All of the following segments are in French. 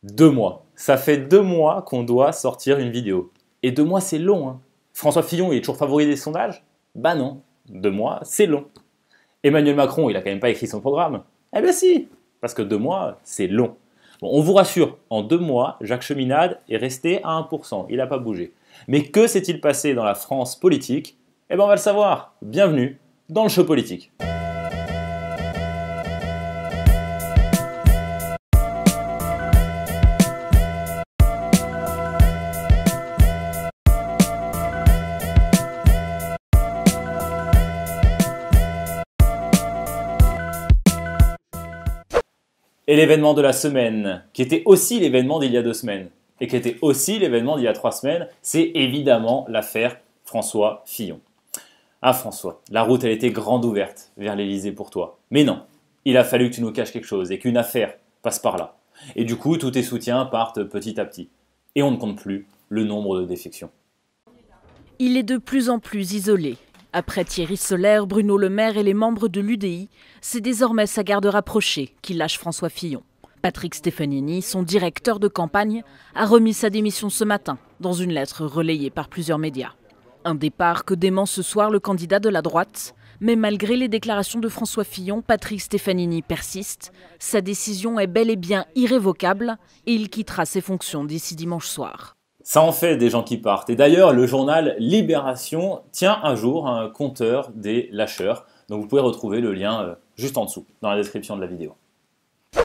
2 mois. Ça fait 2 mois qu'on doit sortir une vidéo. Et 2 mois, c'est long, hein. François Fillon, il est toujours favori des sondages? Bah non, 2 mois, c'est long. Emmanuel Macron, il a quand même pas écrit son programme? Eh ben si, parce que 2 mois, c'est long. Bon, on vous rassure, en 2 mois, Jacques Cheminade est resté à 1%, il n'a pas bougé. Mais que s'est-il passé dans la France politique? Eh ben on va le savoir. Bienvenue dans le show politique. Et l'événement de la semaine, qui était aussi l'événement d'il y a 2 semaines, et qui était aussi l'événement d'il y a 3 semaines, c'est évidemment l'affaire François Fillon. Ah François, la route elle était grande ouverte vers l'Elysée pour toi. Mais non, il a fallu que tu nous caches quelque chose et qu'une affaire passe par là. Et du coup, tous tes soutiens partent petit à petit. Et on ne compte plus le nombre de défections. Il est de plus en plus isolé. Après Thierry Solère, Bruno Le Maire et les membres de l'UDI, c'est désormais sa garde rapprochée qui lâche François Fillon. Patrick Stefanini, son directeur de campagne, a remis sa démission ce matin dans une lettre relayée par plusieurs médias. Un départ que dément ce soir le candidat de la droite. Mais malgré les déclarations de François Fillon, Patrick Stefanini persiste. Sa décision est bel et bien irrévocable et il quittera ses fonctions d'ici dimanche soir. Ça en fait des gens qui partent. Et d'ailleurs, le journal Libération tient un jour un compteur des lâcheurs. Donc vous pouvez retrouver le lien juste en dessous, dans la description de la vidéo.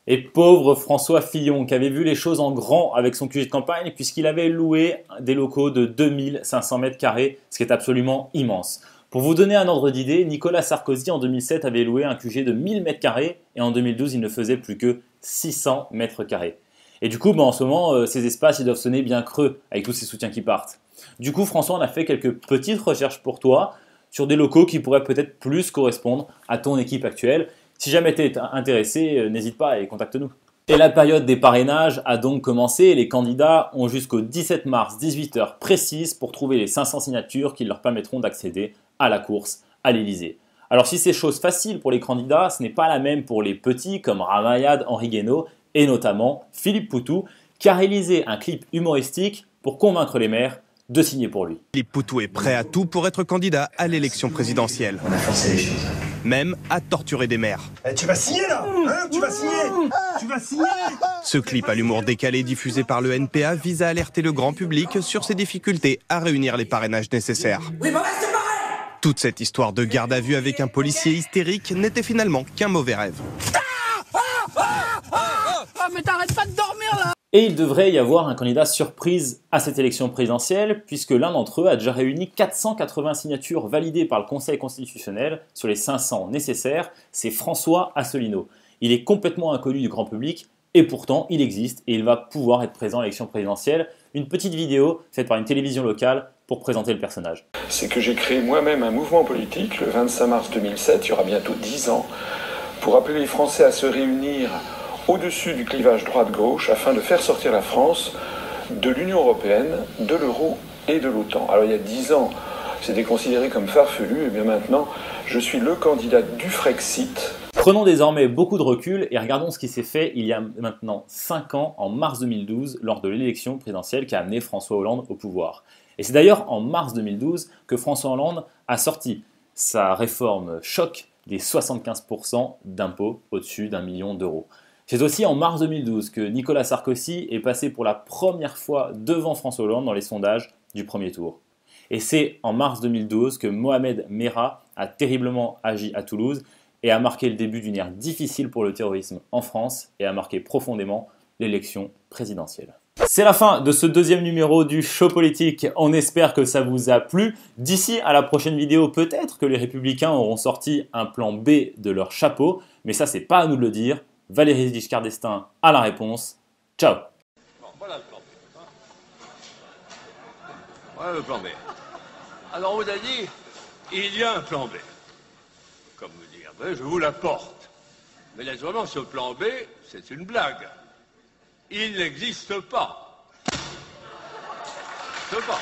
Et pauvre François Fillon, qui avait vu les choses en grand avec son QG de campagne, puisqu'il avait loué des locaux de 2500 mètres carrés, ce qui est absolument immense. Pour vous donner un ordre d'idée, Nicolas Sarkozy en 2007 avait loué un QG de 1000 mètres carrés, et en 2012, il ne faisait plus que 600 mètres carrés. Et du coup, en ce moment, ces espaces ils doivent sonner bien creux avec tous ces soutiens qui partent. Du coup, François, on a fait quelques petites recherches pour toi sur des locaux qui pourraient peut-être plus correspondre à ton équipe actuelle. Si jamais tu es intéressé, n'hésite pas et contacte-nous. Et la période des parrainages a donc commencé. Les candidats ont jusqu'au 17 mars, 18h précises pour trouver les 500 signatures qui leur permettront d'accéder à la course à l'Elysée. Alors si c'est chose facile pour les candidats, ce n'est pas la même pour les petits comme Ramayad, Henri Guénaud et notamment Philippe Poutou, qui a réalisé un clip humoristique pour convaincre les maires de signer pour lui. Philippe Poutou est prêt à tout pour être candidat à l'élection présidentielle. On a forcé les choses. Même à torturer des maires. Tu vas signer là, hein? Tu vas signer. Tu vas signer. Ce clip à l'humour décalé diffusé par le NPA vise à alerter le grand public sur ses difficultés à réunir les parrainages nécessaires. Oui, bah reste pareil. Toute cette histoire de garde à vue avec un policier hystérique n'était finalement qu'un mauvais rêve. Mais t'arrêtes pas de dormir là! Et il devrait y avoir un candidat surprise à cette élection présidentielle, puisque l'un d'entre eux a déjà réuni 480 signatures validées par le Conseil constitutionnel sur les 500 nécessaires, c'est François Asselineau. Il est complètement inconnu du grand public, et pourtant il existe, et il va pouvoir être présent à l'élection présidentielle. Une petite vidéo faite par une télévision locale pour présenter le personnage. C'est que j'ai créé moi-même un mouvement politique le 25 mars 2007, il y aura bientôt 10 ans, pour appeler les Français à se réunir au-dessus du clivage droite-gauche afin de faire sortir la France de l'Union européenne, de l'euro et de l'OTAN. Alors il y a 10 ans, c'était considéré comme farfelu, et bien maintenant, je suis le candidat du Frexit. Prenons désormais beaucoup de recul et regardons ce qui s'est fait il y a maintenant 5 ans, en mars 2012, lors de l'élection présidentielle qui a amené François Hollande au pouvoir. Et c'est d'ailleurs en mars 2012 que François Hollande a sorti sa réforme choc des 75% d'impôts au-dessus d'1 million d'euros. C'est aussi en mars 2012 que Nicolas Sarkozy est passé pour la première fois devant François Hollande dans les sondages du premier tour. Et c'est en mars 2012 que Mohamed Merah a terriblement agi à Toulouse et a marqué le début d'une ère difficile pour le terrorisme en France et a marqué profondément l'élection présidentielle. C'est la fin de ce deuxième numéro du show politique. On espère que ça vous a plu. D'ici à la prochaine vidéo, peut-être que les Républicains auront sorti un plan B de leur chapeau, mais ça c'est pas à nous de le dire. Valéry Giscard d'Estaing a la réponse. Ciao. Bon, voilà le plan B. Voilà le plan B. Alors on vous a dit, il y a un plan B. Comme vous dire, je vous l'apporte. Mais naturellement, ce plan B, c'est une blague. Il n'existe pas. Il n'existe pas.